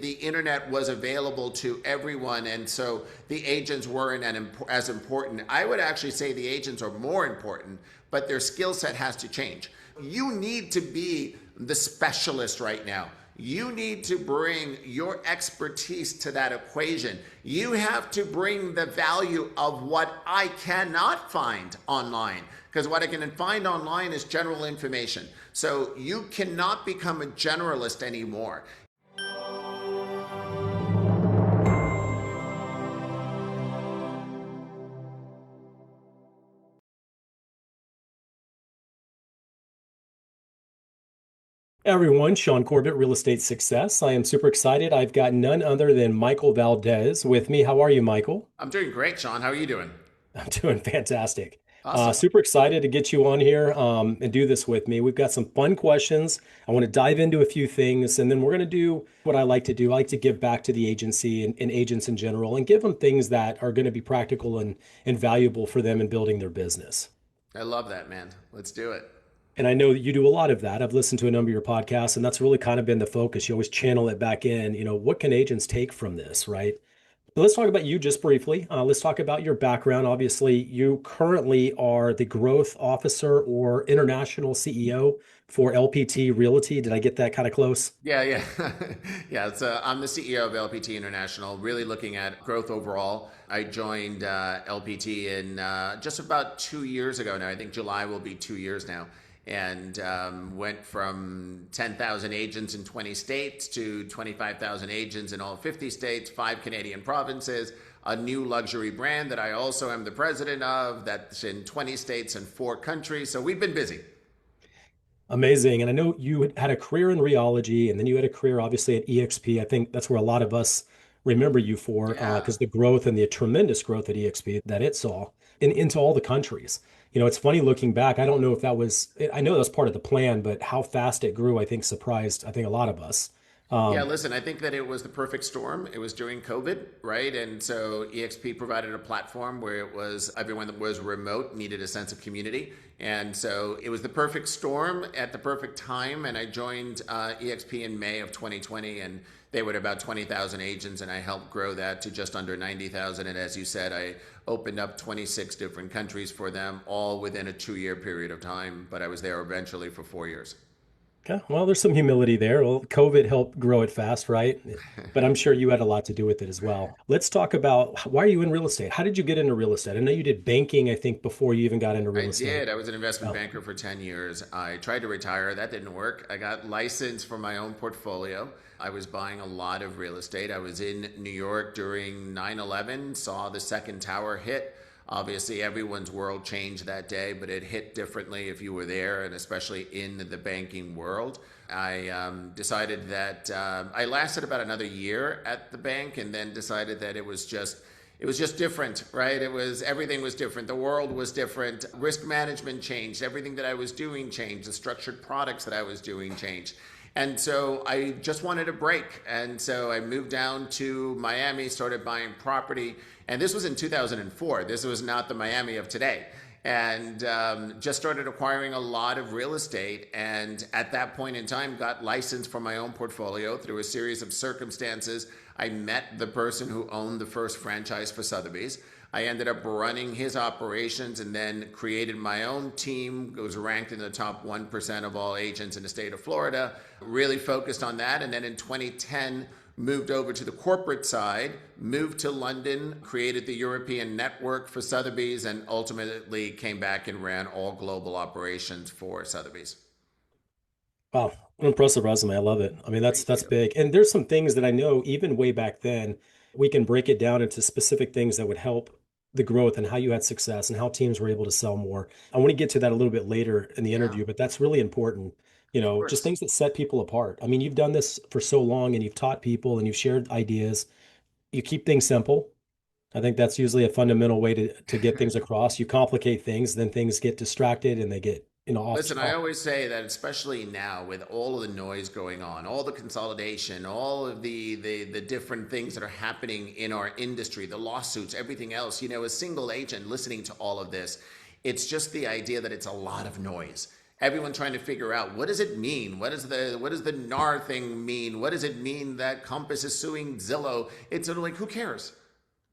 The internet was available to everyone, and so the agents weren't as important. I would actually say the agents are more important, but their skill set has to change. You need to be the specialist right now. You need to bring your expertise to that equation. You have to bring the value of what I cannot find online, because what I can find online is general information. So you cannot become a generalist anymore. Everyone, Shaune Corbett, Real Estate Success. I am super excited. I've got none other than Michael Valdes with me. How are you, Michael? I'm doing great, Shaune. How are you doing? I'm doing fantastic. Awesome. Super excited to get you on here and do this with me. We've got some fun questions. I want to dive into a few things, and then we're going to do what I like to do. I like to give back to the agency and agents in general and give them things that are going to be practical and valuable for them in building their business. I love that, man. Let's do it. And I know that you do a lot of that. I've listened to a number of your podcasts, and that's really kind of been the focus. You always channel it back in. What can agents take from this, right? So let's talk about you just briefly. Let's talk about your background. Obviously, you currently are the growth officer or international CEO for LPT Realty. Did I get that kind of close? Yeah, yeah. Yeah, I'm the CEO of LPT International, really looking at growth overall. I joined LPT in just about 2 years ago now. I think July will be 2 years now. And went from 10,000 agents in 20 states to 25,000 agents in all 50 states, 5 Canadian provinces, a new luxury brand that I also am the president of that's in 20 states and 4 countries. So we've been busy. Amazing. And I know you had a career in rheology, and then you had a career obviously at EXP. I think that's where a lot of us remember you for Yeah. because the growth and the tremendous growth at EXP that it saw into all the countries. It's funny looking back. I don't know if that was, I know that was part of the plan, but how fast it grew, I think surprised, I think a lot of us. Yeah, Um, listen, I think that it was the perfect storm. It was during COVID, right? And so EXP provided a platform where it was everyone that was remote needed a sense of community. And so it was the perfect storm at the perfect time. And I joined EXP in May of 2020, and they were about 20,000 agents, and I helped grow that to just under 90,000. And as you said, I opened up 26 different countries for them, all within a 2 year period of time. But I was there eventually for 4 years. okay, well, there's some humility there. Well, COVID helped grow it fast, right? But I'm sure you had a lot to do with it as well. Let's talk about why are you in real estate? How did you get into real estate? I know you did banking, I think, before you even got into I real estate. did. I was an investment Oh, banker for 10 years. I tried to retire. That didn't work. I got licensed for my own portfolio. I was buying a lot of real estate. I was in New York during 9/11, saw the second tower hit. Obviously, everyone's world changed that day, but it hit differently if you were there, and especially in the banking world. I decided that I lasted about another year at the bank, and then decided that it was just different, right? Everything was different. The world was different. Risk management changed. Everything that I was doing changed. The structured products that I was doing changed. And so I just wanted a break. And so I moved down to Miami, started buying property. And this was in 2004. This was not the Miami of today. And just started acquiring a lot of real estate. And at that point in time, got licensed for my own portfolio through a series of circumstances. I met the person who owned the first franchise for Sotheby's. I ended up running his operations and then created my own team. It was ranked in the top 1% of all agents in the state of Florida. Really focused on that. And then in 2010, moved over to the corporate side, moved to London, created the European network for Sotheby's, and ultimately came back and ran all global operations for Sotheby's. wow, an impressive resume. I love it. I mean, that's Thank that's you. big. And there's some things that I know even way back then, we can break it down into specific things that would help the growth and how you had success and how teams were able to sell more. I want to get to that a little bit later in the Yeah, interview, but that's really important. of Just course. things that set people apart. I mean, you've done this for so long and you've taught people and you've shared ideas. You keep things simple. I think that's usually a fundamental way to get things across. You complicate things, then things get distracted and they get, Listen, I always say that, especially now with all of the noise going on, all the consolidation, all of the different things that are happening in our industry, the lawsuits, everything else, a single agent listening to all of this, it's just the idea that it's a lot of noise. Everyone trying to figure out, what does it mean? What does the NAR thing mean? What does it mean that Compass is suing Zillow? It's sort of like, who cares?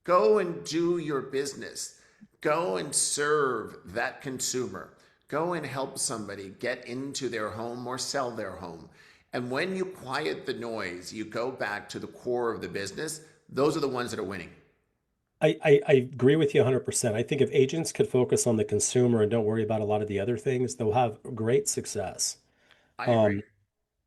Go and do your business. Go and serve that consumer. Go and help somebody get into their home or sell their home. And when you quiet the noise, you go back to the core of the business. Those are the ones that are winning. I agree with you 100%. I think if agents could focus on the consumer and don't worry about a lot of the other things, they'll have great success. I agree. Um,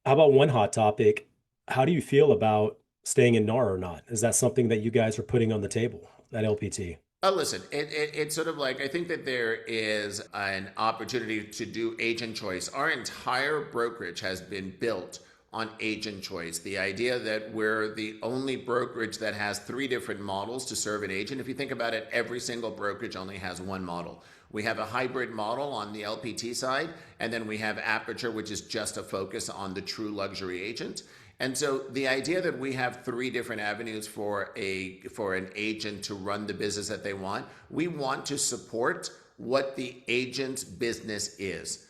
how about one hot topic? How do you feel about staying in NAR or not? Is that something that you guys are putting on the table at LPT? Listen, it's sort of like, I think that there is an opportunity to do agent choice. Our entire brokerage has been built on agent choice. The idea that we're the only brokerage that has three different models to serve an agent. If you think about it, every single brokerage only has one model. We have a hybrid model on the LPT side, and then we have Aperture, which is just a focus on the true luxury agent. And so the idea that we have three different avenues for an agent to run the business that they want, we want to support what the agent's business is.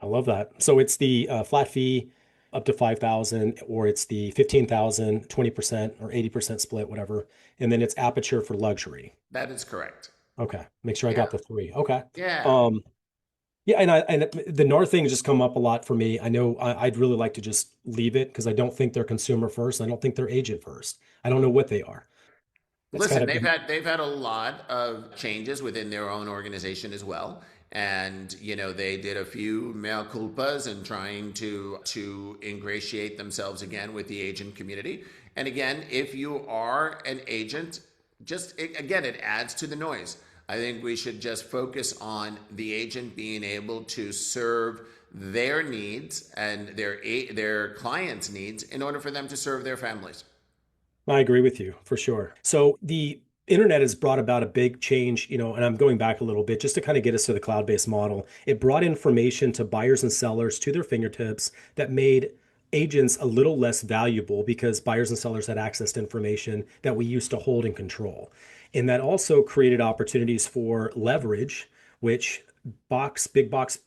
I love that. So it's the flat fee up to 5,000, or it's the 15,000, 20% or 80% split, whatever. And then it's Aperture for luxury. That is correct. Okay. Make sure I Yeah. got the three. Okay. Yeah. Um, Yeah, and the NAR thing has just come up a lot for me. I know I'd really like to just leave it because I don't think they're consumer first. I don't think they're agent first. I don't know what they are. That's kind Listen, of been, they've had a lot of changes within their own organization as well. And they did a few mea culpas and trying to ingratiate themselves again with the agent community. And again, if you are an agent, again, it adds to the noise. I think we should just focus on the agent being able to serve their needs and their clients' needs in order for them to serve their families. I agree with you for sure. So the internet has brought about a big change, and I'm going back a little bit just to kind of get us to the cloud-based model. It brought information to buyers and sellers to their fingertips that made agents a little less valuable because buyers and sellers had access to information that we used to hold and control. And that also created opportunities for leverage, which big box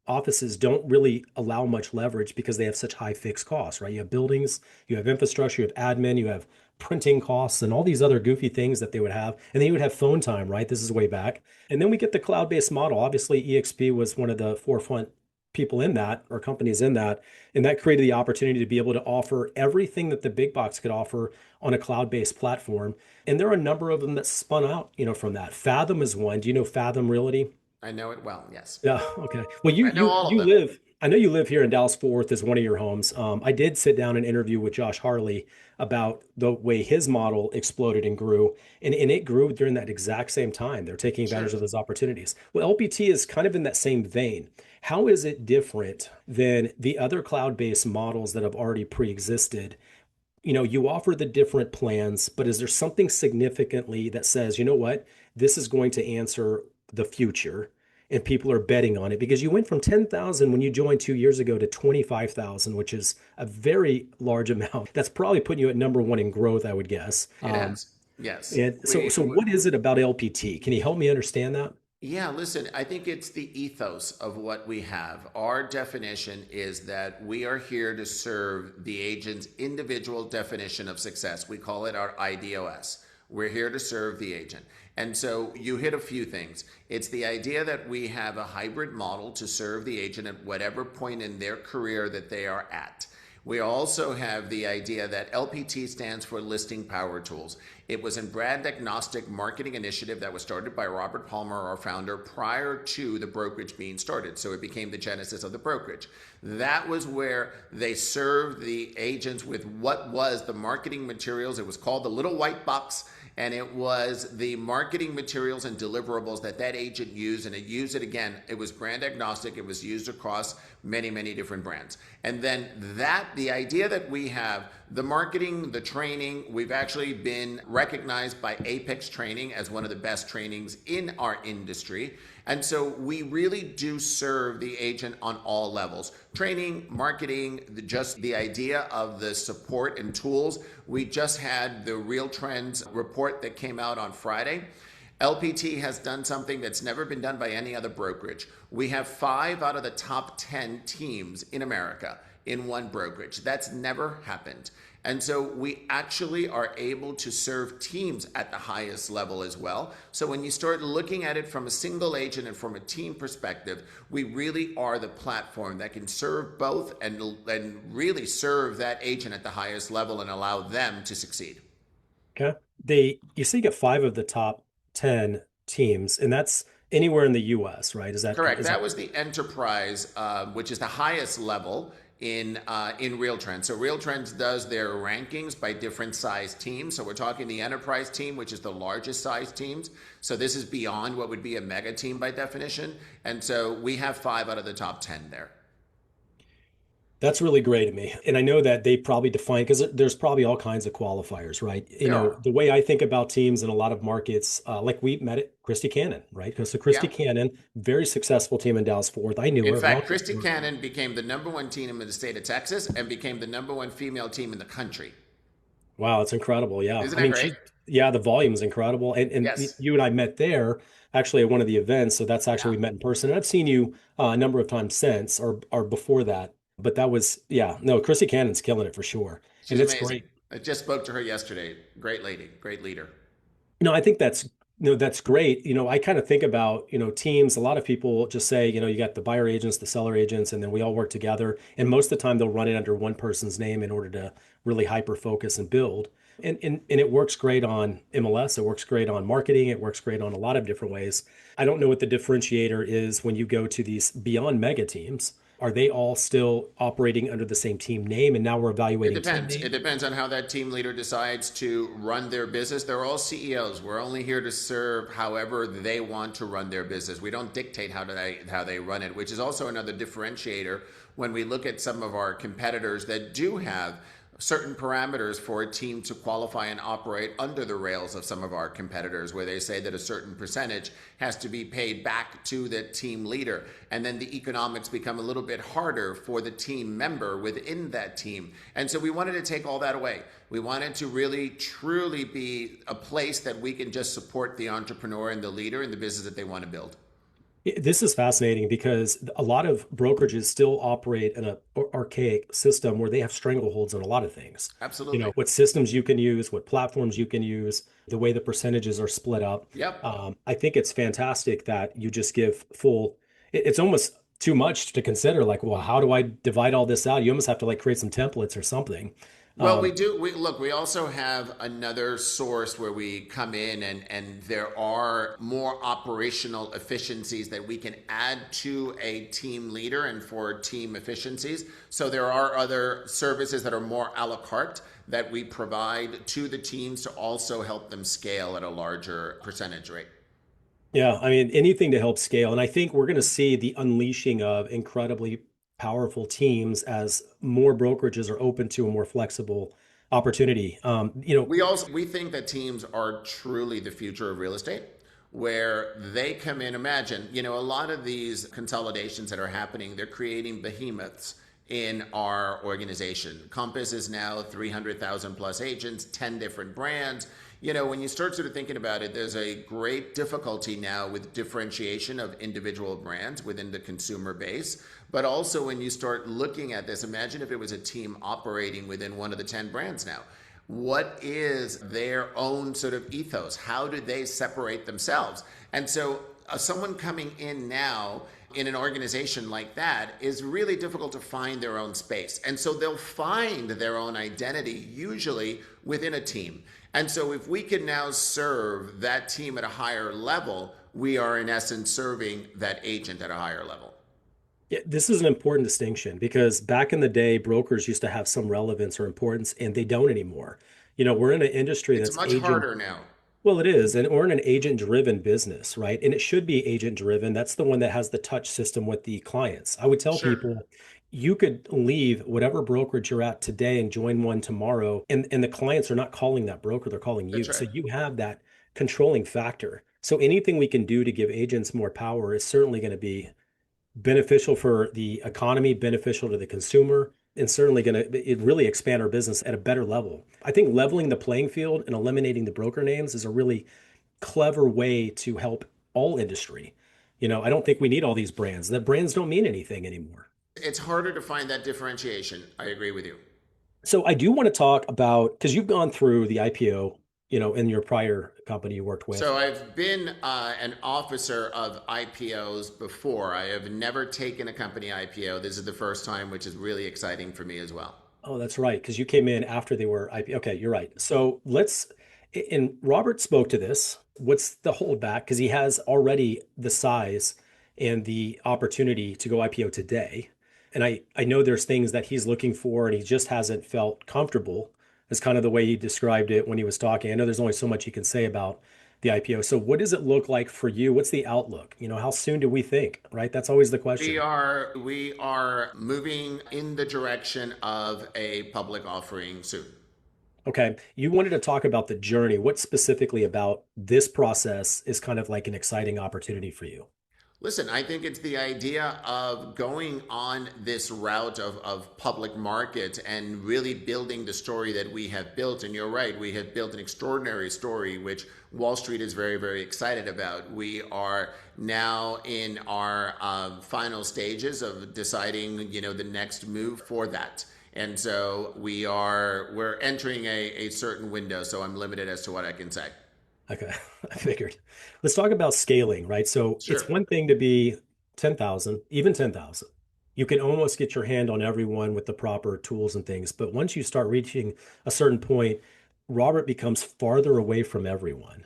offices don't really allow much leverage because they have such high fixed costs, right? You have buildings, you have infrastructure, you have admin, you have printing costs, and all these other goofy things that they would have. And then you would have phone time, right? This is way back. And then we get the cloud-based model. Obviously, EXP was one of the forefront people in that, or companies in that, and that created the opportunity to be able to offer everything that the big box could offer on a cloud-based platform. And there are a number of them that spun out, from that. Fathom is one. Do you know Fathom Realty? I know it well. Yes, Yeah. Okay. Well, I know all of them. I know you live here in Dallas Fort Worth as one of your homes. I did sit down and interview with Josh Harley about the way his model exploded and grew, and it grew during that exact same time. They're taking advantage Sure. of those opportunities. Well, LPT is kind of in that same vein. How is it different than the other cloud-based models that have already pre-existed? You offer the different plans, but is there something significantly that says, you know what, this is going to answer the future and people are betting on it? Because you went from 10,000 when you joined 2 years ago to 25,000, which is a very large amount. That's probably putting you at number one in growth, I would guess. It has. Yes. And so what is it about LPT? Can you help me understand that? Yeah, listen, I think it's the ethos of what we have. Our definition is that we are here to serve the agent's individual definition of success. We call it our IDOS. We're here to serve the agent. And so you hit a few things. It's the idea that we have a hybrid model to serve the agent at whatever point in their career that they are at. We also have the idea that LPT stands for Listing Power Tools. It was a brand agnostic marketing initiative that was started by Robert Palmer, our founder, prior to the brokerage being started. So it became the genesis of the brokerage. That was where they served the agents with what was the marketing materials. It was called the Little White Box. And it was the marketing materials and deliverables that agent used, and it used it again. It was brand agnostic. It was used across many, many different brands. And then the idea that we have the marketing, the training, we've actually been recognized by Apex Training as one of the best trainings in our industry. And so we really do serve the agent on all levels. Training, marketing, just the idea of the support and tools. We just had the Real Trends report that came out on Friday. LPT has done something that's never been done by any other brokerage. We have 5 out of the top 10 teams in America in one brokerage. That's never happened. And so we actually are able to serve teams at the highest level as well. So when you start looking at it from a single agent and from a team perspective, we really are the platform that can serve both and really serve that agent at the highest level and allow them to succeed. Okay. You say you get 5 of the top 10 teams, and that's anywhere in the US, right? Correct. Is that That was the enterprise, which is the highest level in Real Trends. So Real Trends does their rankings by different size teams. So we're talking the enterprise team, which is the largest size teams. So this is beyond what would be a mega team by definition. And so we have 5 out of the top 10 there. That's really great to me. And I know that they probably define because there's probably all kinds of qualifiers, right? There are. The way I think about teams in a lot of markets, like we met at Christy Cannon, right? Because so Christy Yeah. Cannon, very successful team in Dallas Fort Worth. I knew In her. fact, Christy Cannon became the #1 team in the state of Texas and became the #1 female team in the country. Wow, it's incredible. Yeah. Isn't I that mean, great? yeah, the volume is incredible. And Yes. you and I met there actually at one of the events. So that's Yeah. actually we met in person. And I've seen you a number of times since or before that. But that was, yeah, no, Chrissy Cannon's killing it for sure. She's And it's amazing. great. I just spoke to her yesterday. Great lady, great leader. I think that's great. I kind of think about, teams. A lot of people just say, you got the buyer agents, the seller agents, and then we all work together. And most of the time they'll run it under one person's name in order to really hyper focus and build. And it works great on MLS. It works great on marketing. It works great on a lot of different ways. I don't know what the differentiator is when you go to these beyond mega teams. Are they all still operating under the same team name? And now we're It evaluating team depends. name? It depends on how that team leader decides to run their business. They're all CEOs. We're only here to serve however they want to run their business. We don't dictate how they run it, which is also another differentiator when we look at some of our competitors that do have certain parameters for a team to qualify and operate under the rails of some of our competitors, where they say that a certain percentage has to be paid back to the team leader. And then the economics become a little bit harder for the team member within that team. And so we wanted to take all that away. We wanted to really, truly be a place that we can just support the entrepreneur and the leader in the business that they want to build. This is fascinating because a lot of brokerages still operate in a archaic system where they have strangleholds on a lot of things. Absolutely. What systems you can use, what platforms you can use, the way the percentages are split up. Yep. I think it's fantastic that you just give full, it's almost too much to consider. Like, well, how do I divide all this out? You almost have to like create some templates or something. Well, we Um, do. We also have another source where we come in and there are more operational efficiencies that we can add to a team leader and for team efficiencies. So there are other services that are more a la carte that we provide to the teams to also help them scale at a larger percentage rate. Yeah, I mean, anything to help scale. And I think we're going to see the unleashing of incredibly powerful teams as more brokerages are open to a more flexible opportunity. We think that teams are truly the future of real estate, where they come in. Imagine, a lot of these consolidations that are happening, they're creating behemoths in our organization. Compass is now 300,000 plus agents, 10 different brands. When you start sort of thinking about it, there's a great difficulty now with differentiation of individual brands within the consumer base. But also when you start looking at this, imagine if it was a team operating within one of the 10 brands now. What is their own sort of ethos? How do they separate themselves? And so someone coming in now in an organization like that is really difficult to find their own space. And so they'll find their own identity usually within a team. And so if we can now serve that team at a higher level, we are in essence serving that agent at a higher level. yeah, this is an important distinction because back in the day, brokers used to have some relevance or importance, and they don't anymore. We're in an industry It's that's much agent. harder now. Well, it is, and we're in an agent-driven business, right? And it should be agent-driven. That's the one that has the touch system with the clients. I would tell Sure, people you could leave whatever brokerage you're at today and join one tomorrow, and the clients are not calling that broker, they're calling that's you. So right. you have that controlling factor. So anything we can do to give agents more power is certainly going to be beneficial for the economy, beneficial to the consumer, and certainly going to it really expand our business at a better level. I think leveling the playing field and eliminating the broker names is a really clever way to help all industry. I don't think we need all these brands. The brands don't mean anything anymore. It's harder to find that differentiation. I agree with you. So I do want to talk about, because you've gone through the IPO, in your prior company you worked with. So I've been an officer of IPOs before. I have never taken a company IPO. This is the first time, which is really exciting for me as well. Oh, that's right, because you came in after they were IP. Okay, you're right. So and Robert spoke to this. What's the holdback? Because he has already the size and the opportunity to go IPO today. And I know there's things that he's looking for and he just hasn't felt comfortable. Is kind of the way he described it when he was talking. I know there's only so much he can say about the IPO. So what does it look like for you? What's the outlook? How soon do we think, right? That's always the We question. are we are moving in the direction of a public offering soon. Okay. You wanted to talk about the journey. What specifically about this process is kind of like an exciting opportunity for you? Listen, I think it's the idea of going on this route of public market and really building the story that we have built. And you're right, we have built an extraordinary story, which Wall Street is very, very excited about. We are now in our final stages of deciding, the next move for that. And so we're entering a certain window. So I'm limited as to what I can say. Okay, I figured. Let's talk about scaling, right? So it's Sure. one thing to be 10,000, even 10,000. You can almost get your hand on everyone with the proper tools and things. But once you start reaching a certain point, Robert becomes farther away from everyone.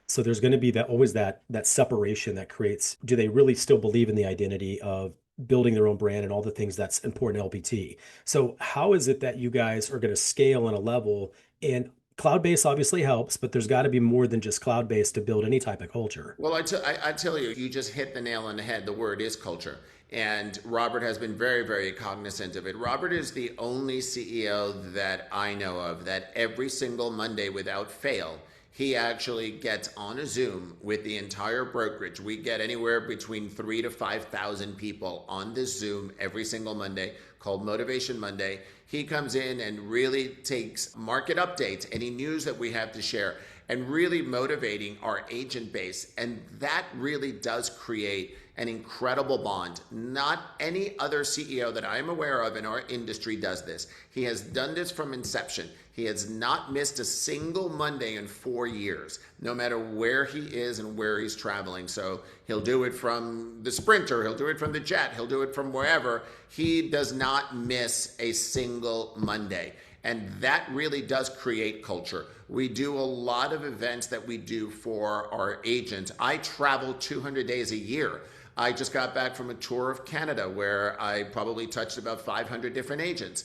So there's going to be that separation that creates, do they really still believe in the identity of building their own brand and all the things that's important to LPT? So how is it that you guys are going to scale on a level, and cloud-based obviously helps, but there's got to be more than just cloud-based to build any type of culture. Well, I tell you, you just hit the nail on the head. The word is culture. And Robert has been very, very cognizant of it. Robert is the only CEO that I know of that every single Monday without fail, he actually gets on a Zoom with the entire brokerage. We get anywhere between 3 to 5,000 people on this Zoom every single Monday, called Motivation Monday. He comes in and really takes market updates, any news that we have to share, and really motivating our agent base. And that really does create an incredible bond. Not any other CEO that I'm aware of in our industry does this. He has done this from inception. He has not missed a single Monday in 4 years, no matter where he is and where he's traveling. So he'll do it from the Sprinter, he'll do it from the jet, he'll do it from wherever. He does not miss a single Monday. And that really does create culture. We do a lot of events that we do for our agents. I travel 200 days a year. I just got back from a tour of Canada where I probably touched about 500 different agents.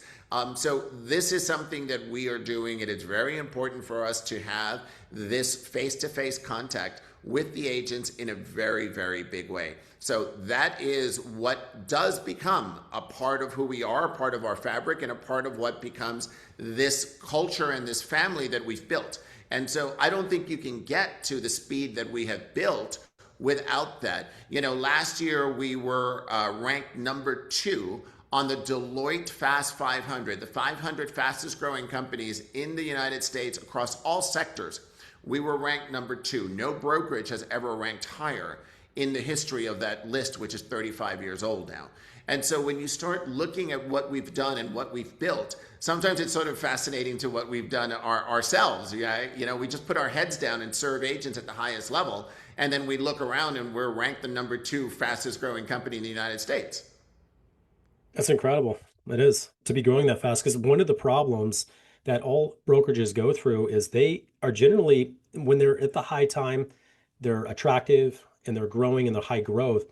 So this is something that we are doing. It is very important for us to have this face-to-face contact with the agents in a very, very big way. So that is what does become a part of who we are, a part of our fabric, and a part of what becomes this culture and this family that we've built. And so I don't think you can get to the speed that we have built without that. Last year we were ranked number 2 on the Deloitte Fast 500, the 500 fastest growing companies in the United States across all sectors. We were ranked number 2. No brokerage has ever ranked higher in the history of that list, which is 35 years old now. And so when you start looking at what we've done and what we've built, sometimes it's sort of fascinating to what we've done ourselves. Yeah, we just put our heads down and serve agents at the highest level, and then we look around and we're ranked the number 2 fastest growing company in the United States. That's incredible. It is to be growing that fast, because one of the problems that all brokerages go through is they are generally, when they're at the high time, they're attractive and they're growing and they're high growth.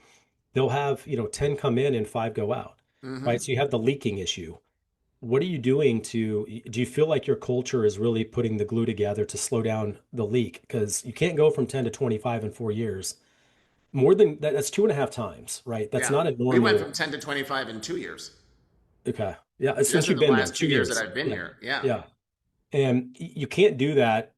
They'll have, 10 come in and 5 go out, right? Mm-hmm. So you have the leaking issue. What are you doing do you feel like your culture is really putting the glue together to slow down the leak? Because you can't go from 10 to 25 in 4 years. More than that, that's 2.5 times, right? That's Yeah. not a We went normal. from 10 to 25 in 2 years, Okay. Yeah. Since just in you've the been there, last 2 two years that years. I've been Yeah. here. Yeah. Yeah. And you can't do that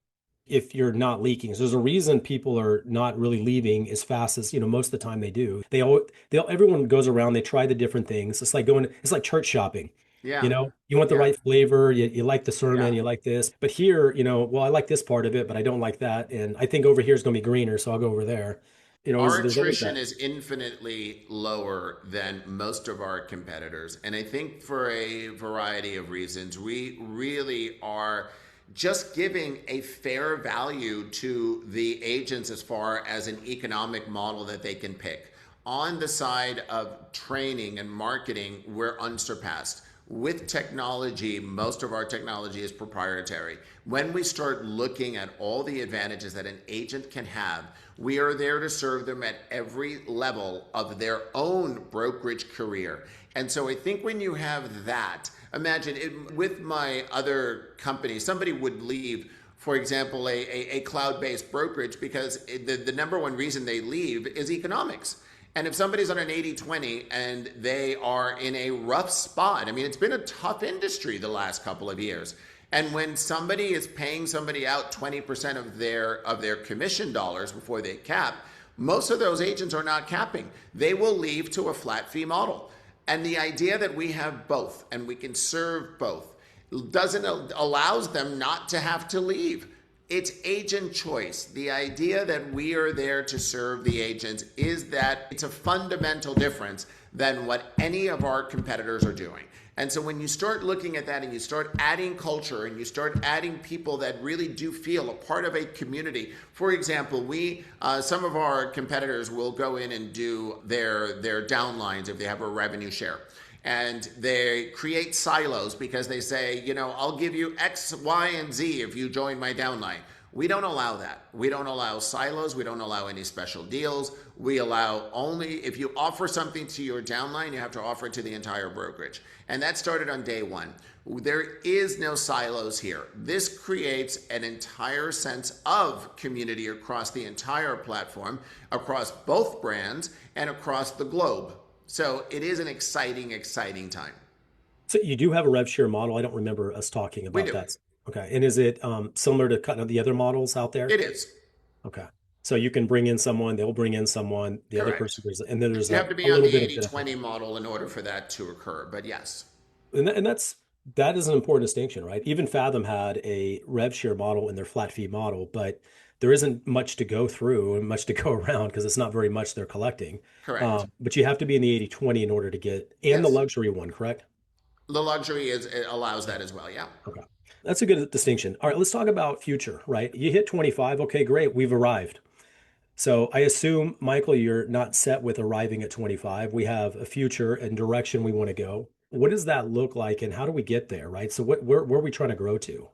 if you're not leaking. So there's a reason people are not really leaving as fast as, most of the time they do. Everyone goes around, they try the different things. It's like church shopping. Yeah. You want the Yeah. right flavor, you like the Yeah. sermon, you like this, but here, well, I like this part of it, but I don't like that. And I think over here is going to be greener, so I'll go over there. Our There's always attrition that. is infinitely lower than most of our competitors. And I think for a variety of reasons, we really are just giving a fair value to the agents as far as an economic model that they can pick. On the side of training and marketing, we're unsurpassed. With technology, most of our technology is proprietary. When we start looking at all the advantages that an agent can have, we are there to serve them at every level of their own brokerage career. And so I think when you have that, imagine it, with my other company, somebody would leave, for example, a cloud-based brokerage because the number one reason they leave is economics. And if somebody's on an 80-20 and they are in a rough spot, I mean, it's been a tough industry the last couple of years. And when somebody is paying somebody out 20% of their commission dollars before they cap, most of those agents are not capping. They will leave to a flat fee model. And the idea that we have both and we can serve both doesn't allows them not to have to leave. It's agent choice. The idea that we are there to serve the agents is that it's a fundamental difference than what any of our competitors are doing. And so when you start looking at that and you start adding culture and you start adding people that really do feel a part of a community, for example, some of our competitors will go in and do their downlines if they have a revenue share. And they create silos because they say, I'll give you X, Y, and Z if you join my downline. We don't allow that. We don't allow silos. We don't allow any special deals. We allow only if you offer something to your downline, you have to offer it to the entire brokerage. And that started on day one. There is no silos here. This creates an entire sense of community across the entire platform, across both brands, and across the globe. So it is an exciting, exciting time. So you do have a rev share model. I don't remember us talking We about do. that. Okay. And is it similar to kind of the other models out there? It is. Okay. So you can bring in someone, they'll bring in someone, the other Correct. person brings, and then there's You have to a be on little the bit of 80-20 benefit. model in order for that to occur. But yes, And that is an important distinction, right? Even Fathom had a rev share model in their flat fee model, but there isn't much to go through and much to go around because it's not very much they're collecting. correct. But you have to be in the 80-20 in order to get, and the Yes. luxury one, correct? The luxury it allows that as well. Yeah. Okay. That's a good distinction. All right, let's talk about future, right? You hit 25. Okay, great. We've arrived. So I assume, Michael, you're not set with arriving at 25. We have a future and direction we want to go. What does that look like and how do we get there, right? So where are we trying to grow to?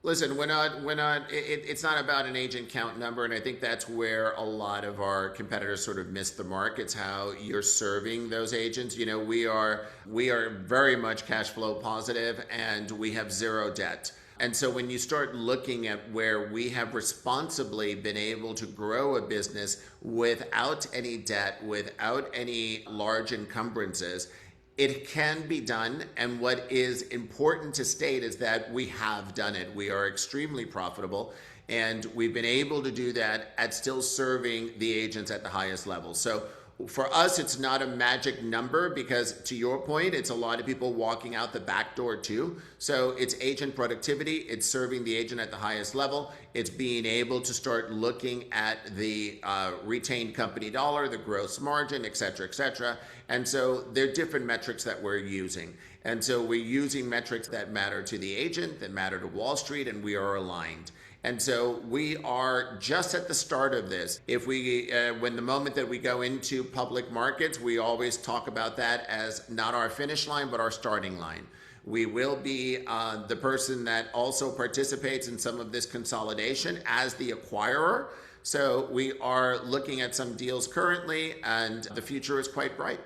Listen, it's not about an agent count number, and I think that's where a lot of our competitors sort of miss the mark. It's how you're serving those agents. We are very much cash flow positive, and we have zero debt. And so when you start looking at where we have responsibly been able to grow a business without any debt, without any large encumbrances, it can be done. And what is important to state is that we have done it. We are extremely profitable. And we've been able to do that at still serving the agents at the highest level. So for us, it's not a magic number because, to your point, it's a lot of people walking out the back door too. So it's agent productivity, it's serving the agent at the highest level, it's being able to start looking at the retained company dollar, the gross margin, et cetera, et cetera. And so there are different metrics that we're using. And so we're using metrics that matter to the agent, that matter to Wall Street, and we are aligned. And so we are just at the start of this. When the moment that we go into public markets, we always talk about that as not our finish line, but our starting line. We will be the person that also participates in some of this consolidation as the acquirer. So we are looking at some deals currently, and the future is quite bright.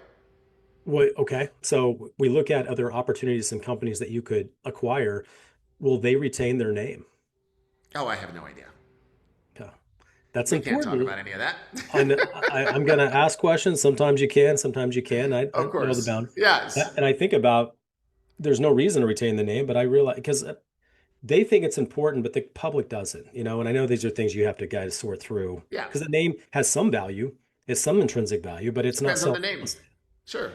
Well, okay. So we look at other opportunities and companies that you could acquire. Will they retain their name? Oh, I have no idea. Okay. That's We can't talk important. about any of that. And I'm going to ask questions. Sometimes you can, sometimes you can. I Of know the course. bound. Yes. And I think about there's no reason to retain the name, but I realize because they think it's important, but the public doesn't, and I know these are things you have to guys sort through Yeah. because the name has some value, it's some intrinsic value, but it's not Depends on self. the name. Sure.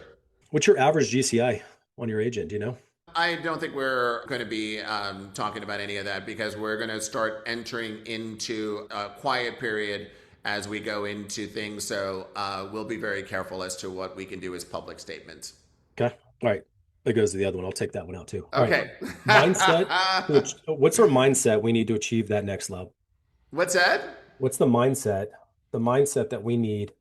What's your average GCI? on your agent, you know? I don't think we're going to be talking about any of that because we're going to start entering into a quiet period as we go into things. So we'll be very careful as to what we can do as public statements. Okay. All right. That goes to the other one. I'll take that one out too. All right. Okay. Mindset. What's our mindset we need to achieve that next level? What's that? What's the mindset? The mindset that we need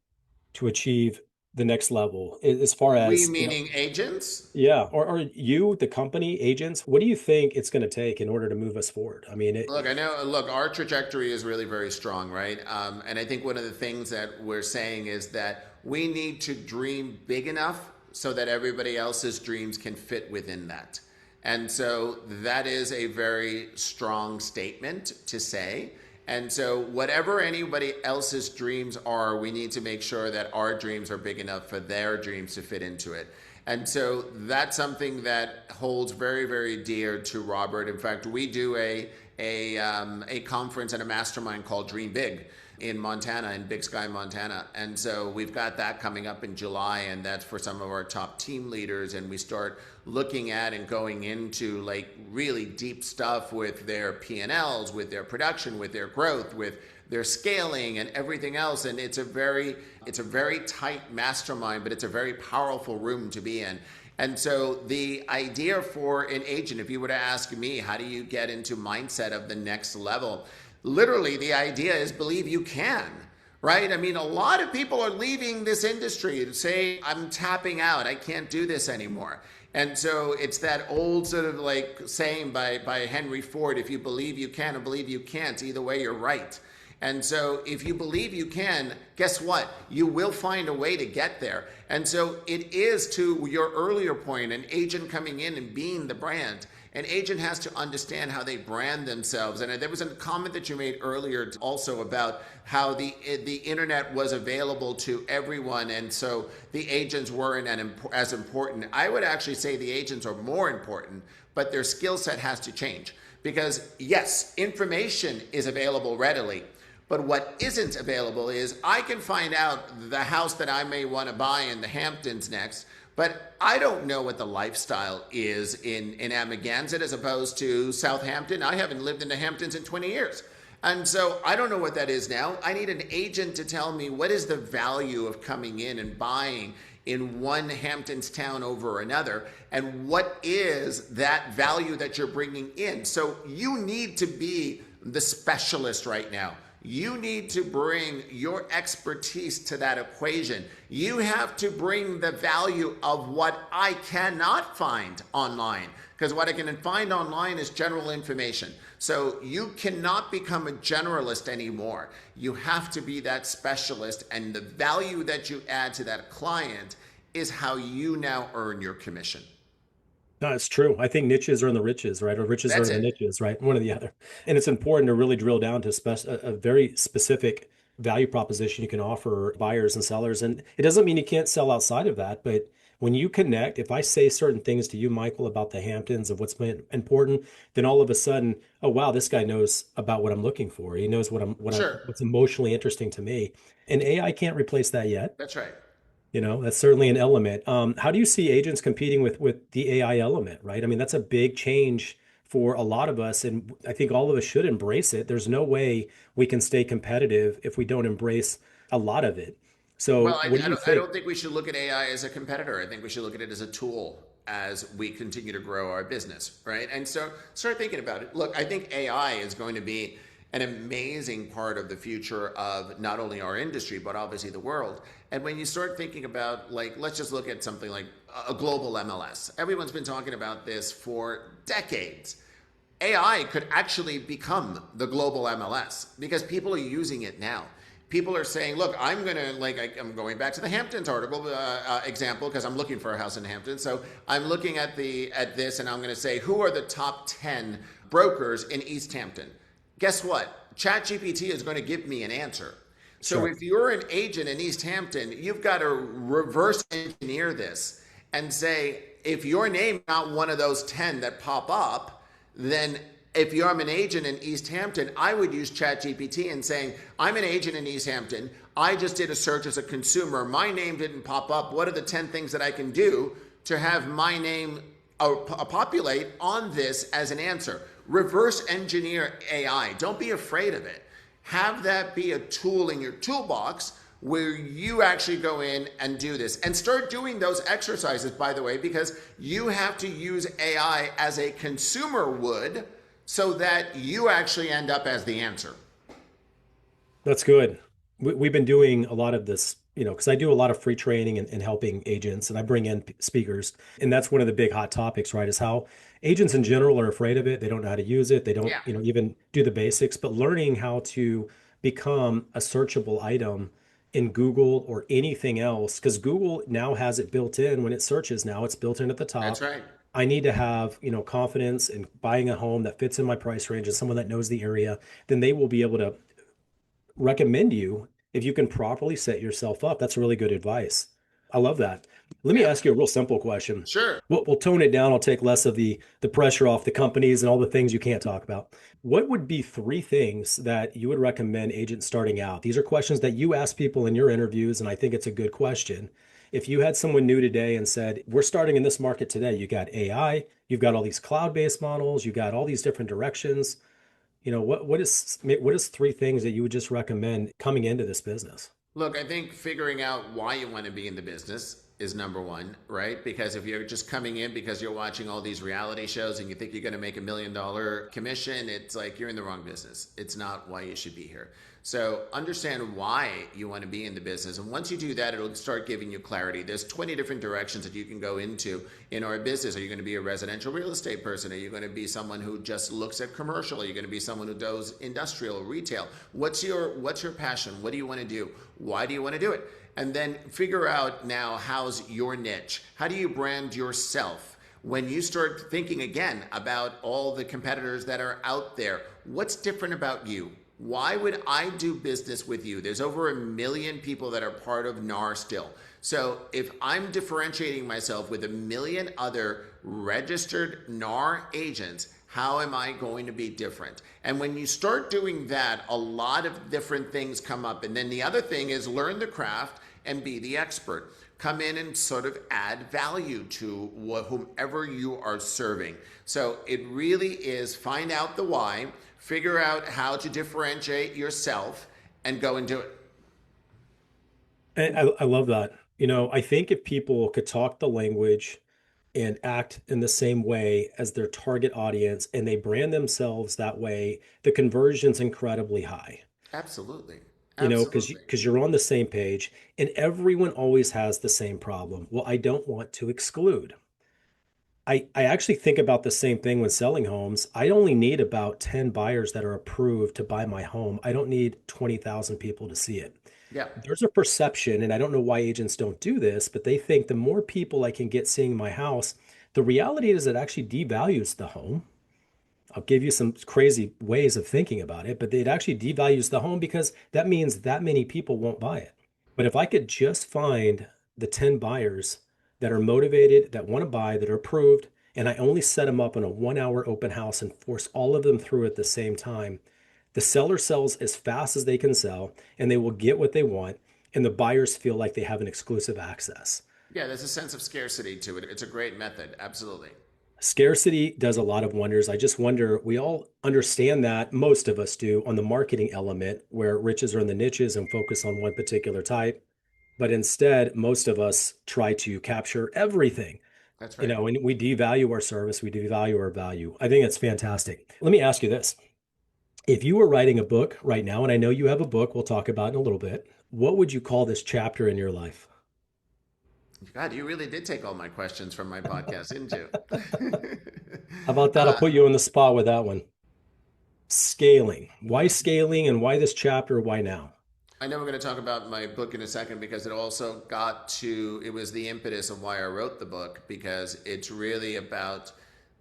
to achieve the next level as far We as, you know, meaning agents? yeah, or you, the company, agents, what do you think it's going to take in order to move us forward? I mean, Look, I know, look, our trajectory is really very strong, right? And I think one of the things that we're saying is that we need to dream big enough so that everybody else's dreams can fit within that. And so that is a very strong statement to say. And so, whatever anybody else's dreams are, we need to make sure that our dreams are big enough for their dreams to fit into it. And so that's something that holds very, very dear to Robert. In fact, we do a conference and a mastermind called Dream Big in Montana, in Big Sky, Montana. And so we've got that coming up in July, and that's for some of our top team leaders. And we start looking at and going into like really deep stuff with their P&Ls, with their production, with their growth, with their scaling and everything else. And it's a very tight mastermind, but it's a very powerful room to be in. And so the idea for an agent, if you were to ask me, how do you get into mindset of the next level? Literally, the idea is believe you can, right? I mean, a lot of people are leaving this industry to say, I'm tapping out. I can't do this anymore. And so it's that old sort of like saying by Henry Ford, if you believe you can or believe you can't, either way, you're right. And so if you believe you can, guess what? You will find a way to get there. And so it is, to your earlier point, an agent coming in and being the brand. An agent has to understand how they brand themselves. And there was a comment that you made earlier also about how the internet was available to everyone, and so the agents weren't as important. I would actually say the agents are more important, but their skill set has to change. Because yes, information is available readily, but what isn't available is I can find out the house that I may want to buy in the Hamptons next, but I don't know what the lifestyle is in Amagansett as opposed to Southampton. I haven't lived in the Hamptons in 20 years. And so I don't know what that is now. I need an agent to tell me what is the value of coming in and buying in one Hamptons town over another, and what is that value that you're bringing in. So you need to be the specialist right now. You need to bring your expertise to that equation. You have to bring the value of what I cannot find online, because what I can find online is general information. So you cannot become a generalist anymore. You have to be that specialist, and the value that you add to that client is how you now earn your commission. no, it's true. I think niches are in the riches, right? Or riches are That's in the it. niches, right? One or the other. And it's important to really drill down to a very specific value proposition you can offer buyers and sellers. And it doesn't mean you can't sell outside of that, but when you connect, if I say certain things to you, Michael, about the Hamptons of what's been important, then all of a sudden, oh wow, this guy knows about what I'm looking for. He knows Sure. what's emotionally interesting to me. And AI can't replace that yet. That's right. You know, that's certainly an element. How do you see agents competing with the AI element, right? I mean, that's a big change for a lot of us, and I think all of us should embrace it. There's no way we can stay competitive if we don't embrace a lot of it. Well, So, what do you I think? don't think we should look at AI as a competitor. I think we should look at it as a tool as we continue to grow our business, right? And so start thinking about it. Look, I think AI is going to be an amazing part of the future of not only our industry, but obviously the world. And when you start thinking about, like, let's just look at something like a global MLS. Everyone's been talking about this for decades. AI could actually become the global MLS because people are using it now. People are saying, look, I'm going back to the Hamptons article example because I'm looking for a house in Hamptons. So I'm looking at this and I'm going to say, who are the top 10 brokers in East Hampton? Guess what? ChatGPT is going to give me an answer. So Sure. if you're an agent in East Hampton, you've got to reverse engineer this and say, if your name is not one of those 10 that pop up, then if I'm an agent in East Hampton, I would use ChatGPT and saying, I'm an agent in East Hampton. I just did a search as a consumer. My name didn't pop up. What are the 10 things that I can do to have my name populate on this as an answer. Reverse engineer AI. Don't be afraid of it. Have that be a tool in your toolbox where you actually go in and do this, and start doing those exercises, by the way, because you have to use AI as a consumer would, so that you actually end up as the answer. That's good. We've been doing a lot of this, because I do a lot of free training and helping agents, and I bring in speakers. And that's one of the big hot topics, right? Is how agents in general are afraid of it. They don't know how to use it. They don't, Yeah, even do the basics, but learning how to become a searchable item in Google or anything else, because Google now has it built in when it searches. Now it's built in at the that's top. right. I need to have, confidence in buying a home that fits in my price range and someone that knows the area. Then they will be able to recommend you if you can properly set yourself up. That's really good advice. I love that. Let me Yeah, ask you a real simple question. sure. We'll tone it down. I'll take less of the pressure off the companies and all the things you can't talk about. What would be three things that you would recommend agents starting out? These are questions that you ask people in your interviews, and I think it's a good question. If you had someone new today and said, we're starting in this market today, you got AI, you've got all these cloud-based models, you got all these different directions. What is three things that you would just recommend coming into this business? Look, I think figuring out why you want to be in the business is number one, right? Because if you're just coming in because you're watching all these reality shows and you think you're going to make $1 million commission, it's like you're in the wrong business. It's not why you should be here. So understand why you want to be in the business. And once you do that, it'll start giving you clarity. There's 20 different directions that you can go into in our business. Are you going to be a residential real estate person? Are you going to be someone who just looks at commercial? Are you going to be someone who does industrial, retail? What's your passion? What do you want to do? Why do you want to do it? And then figure out now, how's your niche? How do you brand yourself? When you start thinking again about all the competitors that are out there, what's different about you? Why would I do business with you? There's over 1 million people that are part of NAR still. So if I'm differentiating myself with 1 million other registered NAR agents, how am I going to be different? And when you start doing that, a lot of different things come up. And then the other thing is learn the craft and be the expert. Come in and sort of add value to whomever you are serving. So it really is find out the why, figure out how to differentiate yourself, and go and do it. And I love that. I think if people could talk the language and act in the same way as their target audience and they brand themselves that way, the conversion's incredibly high. Absolutely. Because Absolutely. because you're on the same page, and everyone always has the same problem. Well, I don't want to exclude. I actually think about the same thing when selling homes. I only need about 10 buyers that are approved to buy my home. I don't need 20,000 people to see it. Yeah. There's a perception, and I don't know why agents don't do this, but they think the more people I can get seeing my house, the reality is it actually devalues the home. I'll give you some crazy ways of thinking about it, but it actually devalues the home because that means that many people won't buy it. But if I could just find the 10 buyers that are motivated, that want to buy, that are approved, and I only set them up in a 1 hour open house and force all of them through at the same time, the seller sells as fast as they can sell and they will get what they want. And the buyers feel like they have an exclusive access. Yeah, there's a sense of scarcity to it. It's a great method. Absolutely. Scarcity does a lot of wonders. I just wonder, we all understand that, most of us do, on the marketing element, where riches are in the niches and focus on one particular type. But instead, most of us try to capture everything, That's right. and we devalue our service, we devalue our value. I think it's fantastic. Let me ask you this. If you were writing a book right now, and I know you have a book we'll talk about in a little bit, what would you call this chapter in your life? God, you really did take all my questions from my podcast, didn't you? How about that? I'll uh, put you on the spot with that one. Scaling. Why scaling and why this chapter? Why now? I know we're going to talk about my book in a second because it was the impetus of why I wrote the book, because it's really about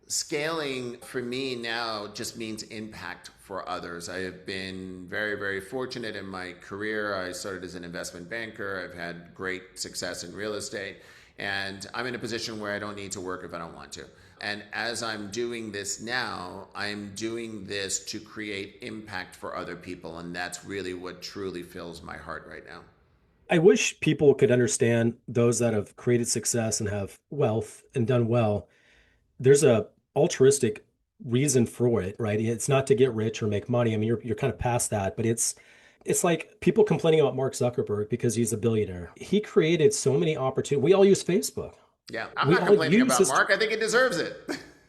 scaling. For me now just means impact for others. I have been very, very fortunate in my career. I started as an investment banker. I've had great success in real estate, and I'm in a position where I don't need to work if I don't want to. And as I'm doing this now, I'm doing this to create impact for other people. And that's really what truly fills my heart right now. I wish people could understand those that have created success and have wealth and done well. There's a altruistic reason for it, right? It's not to get rich or make money. I mean, you're kind of past that, but it's like people complaining about Mark Zuckerberg because he's a billionaire. He created so many opportunities. We all use Facebook. Yeah, I'm We not all complaining use about his. Mark. I think he deserves it.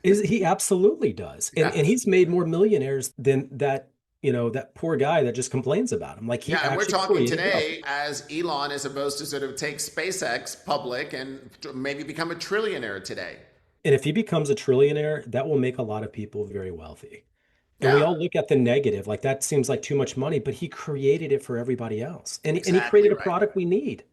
He absolutely does. And Yes. he's made more millionaires than that, that poor guy that just complains about him. Like he Yeah, and we're actually talking created wealth. today as Elon is supposed to sort of take SpaceX public and maybe become a trillionaire today. And if he becomes a trillionaire, that will make a lot of people very wealthy. And we Yeah, all look at the negative, like that seems like too much money, but he created it for everybody else. And he exactly created a right. product we need.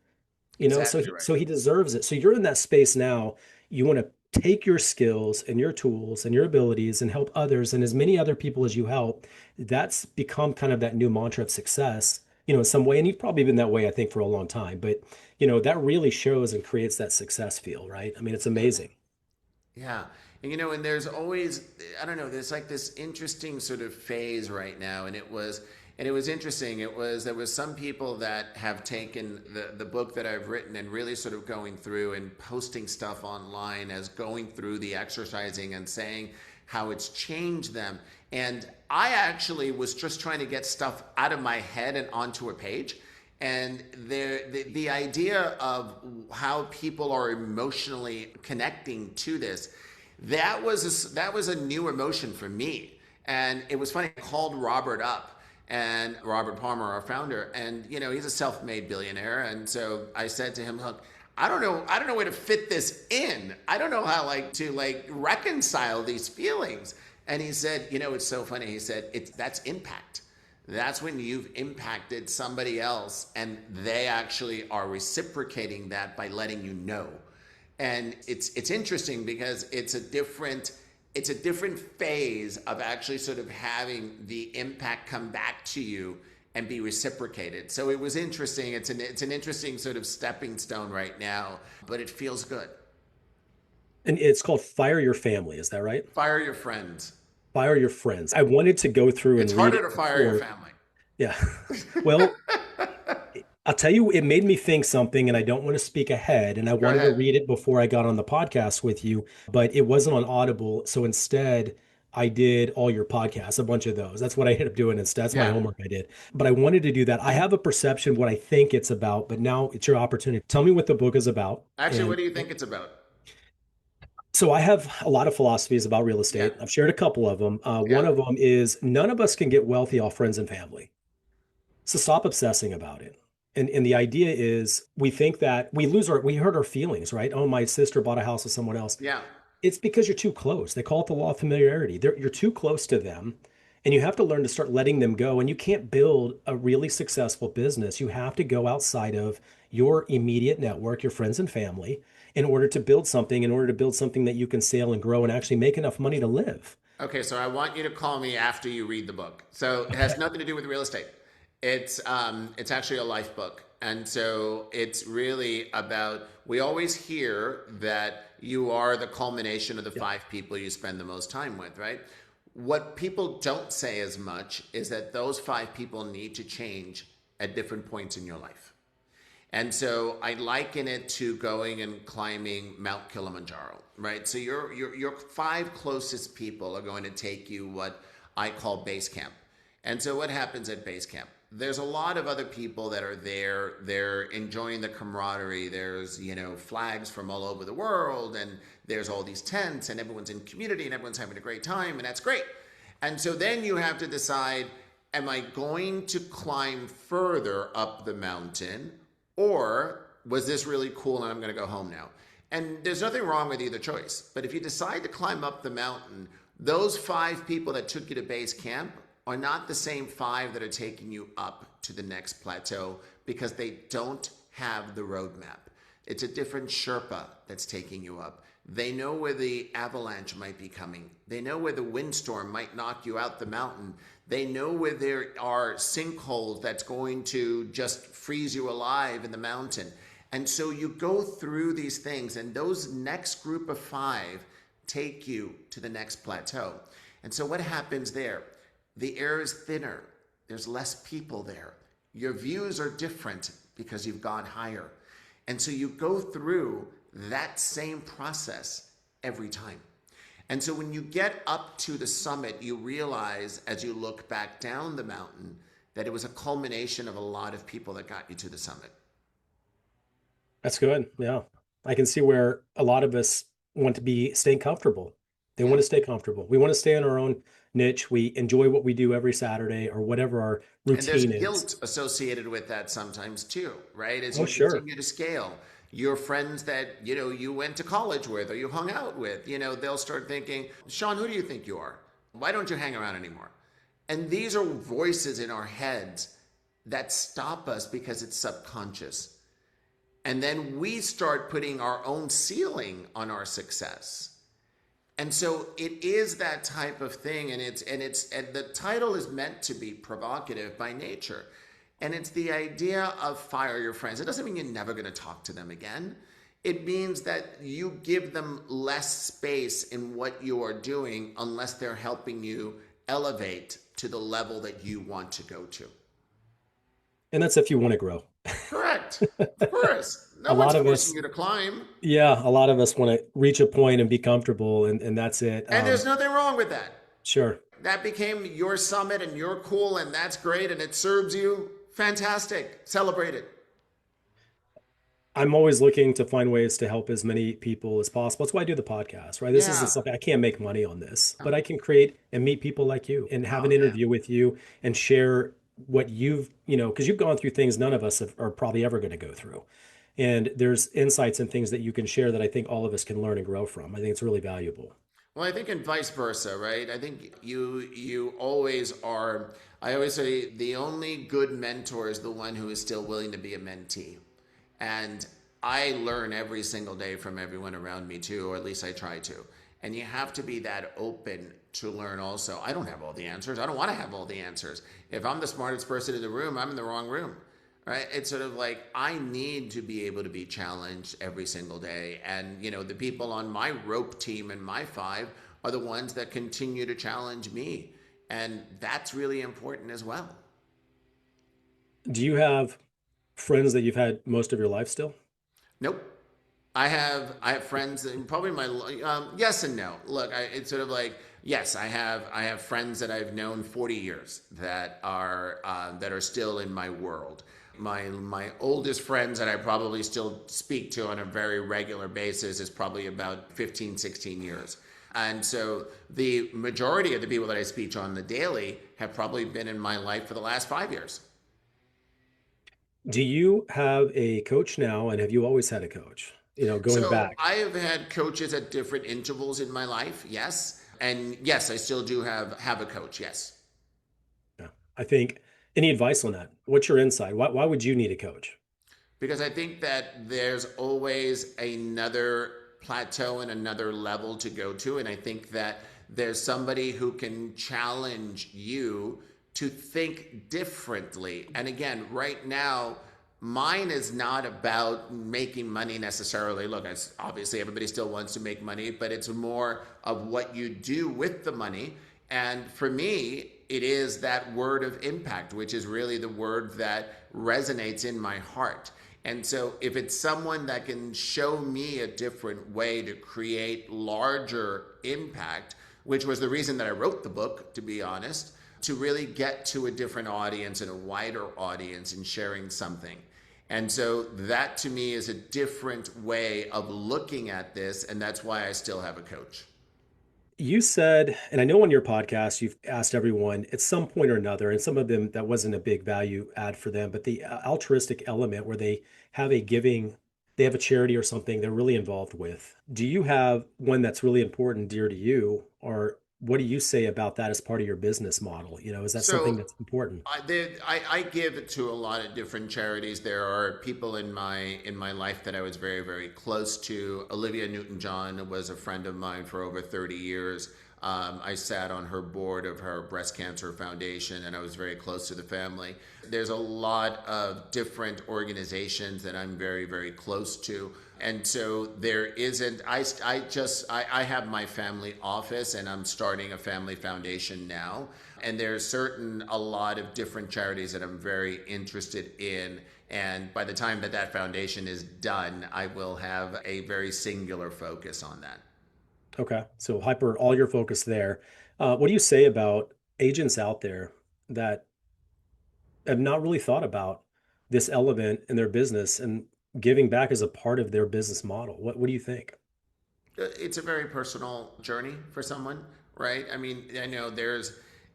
So Exactly he right. so he deserves it. So you're in that space now. You want to take your skills and your tools and your abilities and help others and as many other people as you help. That's become kind of that new mantra of success, in some way. And you've probably been that way, I think, for a long time. But that really shows and creates that success feel, right? I mean, it's Yeah. amazing. Yeah. And there's always, I don't know, there's like this interesting sort of phase right now. And it was interesting. There was some people that have taken the book that I've written and really sort of going through and posting stuff online as going through the exercising and saying how it's changed them. And I actually was just trying to get stuff out of my head and onto a page. And the idea of how people are emotionally connecting to this, that was a new emotion for me. And it was funny. I called Robert up, and Robert Palmer, our founder, and he's a self-made billionaire. And so I said to him, look, I don't know where to fit this in. I don't know how to reconcile these feelings. And he said, it's so funny. He said, that's impact. That's when you've impacted somebody else and they actually are reciprocating that by letting you know. And it's interesting because it's a different phase of actually sort of having the impact come back to you and be reciprocated. So it was interesting. It's an interesting sort of stepping stone right now, but it feels good. And it's called Fire Your Family. Is that right? Fire your friends. Fire Your Friends. I wanted to go through and It's read harder it to fire your before. family. Yeah. Well, I'll tell you, it made me think something, and I don't want to speak ahead. And I Go wanted to ahead. read it before I got on the podcast with you, but it wasn't on Audible. So instead, I did all your podcasts, a bunch of those. That's what I ended up doing instead. That's my Yeah. homework I did. But I wanted to do that. I have a perception of what I think it's about, but now it's your opportunity. Tell me what the book is about. Actually, And what do you think it's about? so I have a lot of philosophies about real Yeah. estate. I've shared a couple of them. One Yeah. of them is none of us can get wealthy off friends and family. So stop obsessing about it. And the idea is we think that we hurt our feelings, right? Oh, my sister bought a house with someone else. Yeah. It's because you're too close. They call it the law of familiarity. You're too close to them, and you have to learn to start letting them go. And you can't build a really successful business. You have to go outside of your immediate network, your friends and family, in order to build something that you can scale and grow and actually make enough money to live. Okay, so I want you to call me after you read the book. So it has Okay. nothing to do with real estate. It's actually a life book, and so it's really about. We always hear that you are the culmination of the Yep. five people you spend the most time with, right? What people don't say as much is that those five people need to change at different points in your life. And so I liken it to going and climbing Mount Kilimanjaro, right? So your five closest people are going to take you what I call base camp. And so what happens at base camp? There's a lot of other people that are there. They're enjoying the camaraderie. There's, flags from all over the world, and there's all these tents, and everyone's in community, and everyone's having a great time, and that's great. And so then you have to decide, am I going to climb further up the mountain, or was this really cool and I'm going to go home now? And there's nothing wrong with either choice. But if you decide to climb up the mountain, those five people that took you to base camp are not the same five that are taking you up to the next plateau because they don't have the roadmap. It's a different Sherpa that's taking you up. They know where the avalanche might be coming. They know where the windstorm might knock you out the mountain. They know where there are sinkholes that's going to just freeze you alive in the mountain. And so you go through these things, and those next group of five take you to the next plateau. And so what happens there? The air is thinner. There's less people there. Your views are different. because you've gone higher. And so you go through that same process every time. And so when you get up to the summit, you realize as you look back down the mountain that it was a culmination of a lot of people that got you to the summit. That's good. Yeah. I can see where a lot of us want to be staying comfortable. They Yeah. want to stay comfortable. We want to stay in our own niche. We enjoy what we do every Saturday or whatever our And there's routine is. guilt associated with that sometimes too, right? As Oh, you sure. continue to scale, your friends that, you went to college with or you hung out with, they'll start thinking, Shaune, who do you think you are? Why don't you hang around anymore? And these are voices in our heads that stop us because it's subconscious. And then we start putting our own ceiling on our success. And so it is that type of thing, and the title is meant to be provocative by nature. And it's the idea of fire your friends. It doesn't mean you're never going to talk to them again. It means that you give them less space in what you are doing unless they're helping you elevate to the level that you want to go to. And that's if you want to grow. Correct. Of course. No A one's lot of forcing us, you to climb. yeah, a lot of us want to reach a point and be comfortable, and that's it. And there's nothing wrong with that. Sure. That became your summit and you're cool and that's great and it serves you. Fantastic. Celebrate it. I'm always looking to find ways to help as many people as possible. That's why I do the podcast, right? This isn't Yeah. something I can't make money on this, but I can create and meet people like you and have Oh, an yeah. interview with you and share what because you've gone through things none of us are probably ever going to go through. And there's insights and things that you can share that I think all of us can learn and grow from. I think it's really valuable. Well, I think and vice versa, right? I think you always are. I always say the only good mentor is the one who is still willing to be a mentee. And I learn every single day from everyone around me too, or at least I try to. And you have to be that open to learn also. I don't have all the answers. I don't want to have all the answers. If I'm the smartest person in the room, I'm in the wrong room. Right? It's sort of like I need to be able to be challenged every single day. And, the people on my rope team and my five are the ones that continue to challenge me. And that's really important as well. Do you have friends that you've had most of your life still? Nope. I have friends and probably my yes and no. Look, it's sort of like yes, I have friends that I've known 40 years that are still in my world. My oldest friends that I probably still speak to on a very regular basis is probably about 15, 16 years. And so the majority of the people that I speak to on the daily have probably been in my life for the last 5 years. Do you have a coach now, and have you always had a coach? Going So back. I have had coaches at different intervals in my life, yes. And yes, I still do have a coach, yes. Yeah. I think any advice on that? What's your insight? Why would you need a coach? Because I think that there's always another plateau and another level to go to. And I think that there's somebody who can challenge you to think differently. And again, right now, mine is not about making money necessarily. Look, obviously everybody still wants to make money, but it's more of what you do with the money. And for me, it is that word of impact, which is really the word that resonates in my heart. And so if it's someone that can show me a different way to create larger impact, which was the reason that I wrote the book, to be honest, to really get to a different audience and a wider audience in sharing something. And so that to me is a different way of looking at this. And that's why I still have a coach. You said, and I know on your podcast, you've asked everyone at some point or another, and some of them that wasn't a big value add for them, but the altruistic element where they have a giving, they have a charity or something they're really involved with. Do you have one that's really important, dear to you, or what do you say about that as part of your business model? Is that something So that's important? I give it to a lot of different charities. There are people in my life that I was very, very close to. Olivia Newton-John was a friend of mine for over 30 years. I sat on her board of her breast cancer foundation, and I was very close to the family. There's a lot of different organizations that I'm very, very close to. And so there isn't, I have my family office and I'm starting a family foundation now. And there's a lot of different charities that I'm very interested in. And by the time that foundation is done, I will have a very singular focus on that. Okay. So all your focus there. What do you say about agents out there that have not really thought about this element in their business and giving back as a part of their business model? What do you think? It's a very personal journey for someone, right? I mean, I know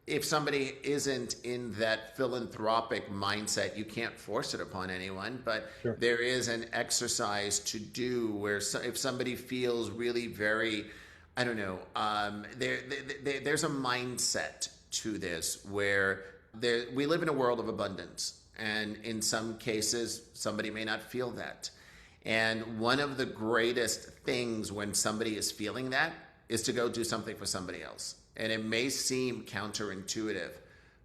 if somebody isn't in that philanthropic mindset, you can't force it upon anyone, but Sure. there is an exercise to do where if somebody feels really very, I don't know, there's a mindset to this where we live in a world of abundance. And in some cases, somebody may not feel that. And one of the greatest things when somebody is feeling that is to go do something for somebody else. And it may seem counterintuitive,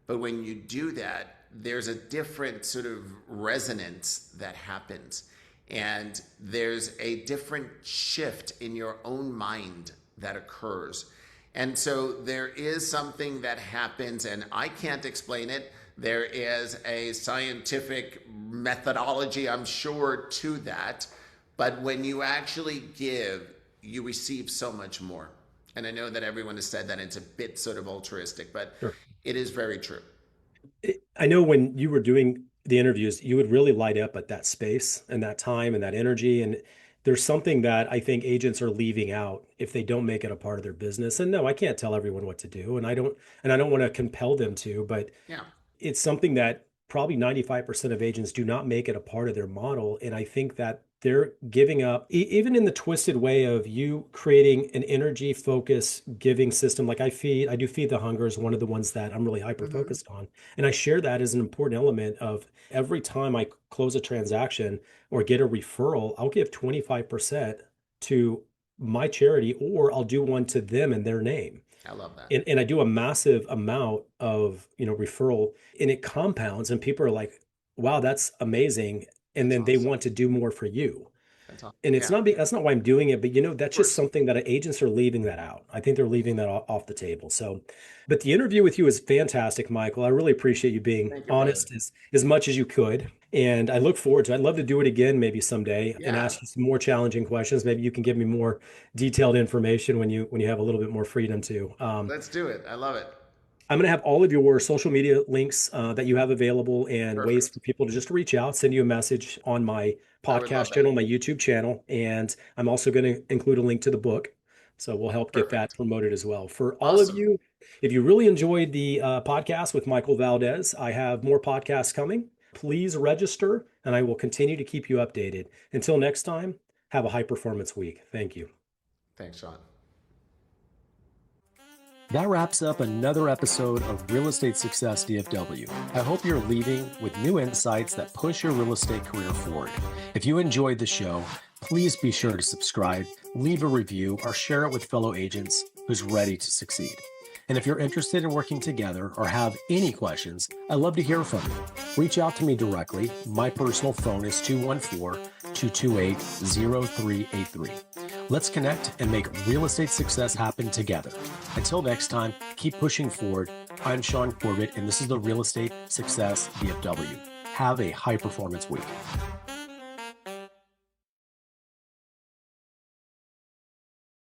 but when you do that, there's a different sort of resonance that happens. And there's a different shift in your own mind that occurs. And so there is something that happens, and I can't explain it. There is a scientific methodology, I'm sure, to that. But when you actually give, you receive so much more. And I know that everyone has said that it's a bit sort of altruistic, but Sure. it is very true. I know when you were doing the interviews, you would really light up at that space and that time and that energy. And there's something that I think agents are leaving out if they don't make it a part of their business. And no, I can't tell everyone what to do, and I don't want to compel them to, but Yeah. it's something that probably 95% of agents do not make it a part of their model. And I think that they're giving up, even in the twisted way of you creating an energy focus giving system. Like I do feed the hunger is one of the ones that I'm really hyper Hmm. focused on. And I share that as an important element of every time I close a transaction or get a referral, I'll give 25% to my charity, or I'll do one to them in their name. I love that. And I do a massive amount of, referral, and it compounds, and people are like, wow, that's amazing. And That's then they awesome. want to do more for you. That's awesome. And Yeah, that's not why I'm doing it, but of that's just course. something that agents are leaving that out. I think they're leaving that off the table. So, but the interview with you is fantastic, Michael. I really appreciate you being Thank you, brother. honest as much as you could. And I look forward to it. I'd love to do it again maybe someday and Yeah, ask you some more challenging questions. Maybe you can give me more detailed information when you have a little bit more freedom to. let's do it. I love it. I'm going to have all of your social media links that you have available and ways Perfect. for people to just reach out, send you a message on my I would love podcast that. channel, my YouTube channel. And I'm also going to include a link to the book. So we'll help get that Perfect. promoted as well. For all of Awesome. you, if you really enjoyed the podcast with Michael Valdes, I have more podcasts coming. Please register and I will continue to keep you updated. Until next time, have a high performance week. Thank you. Thanks, Shaune. That wraps up another episode of Real Estate Success DFW. I hope you're leaving with new insights that push your real estate career forward. If you enjoyed the show, please be sure to subscribe, leave a review, or share it with fellow agents who's ready to succeed. And if you're interested in working together or have any questions, I'd love to hear from you. Reach out to me directly. My personal phone is 214-228-0383. Let's connect and make real estate success happen together. Until next time, keep pushing forward. I'm Shaune Corbett, and this is the Real Estate Success DFW. Have a high performance week.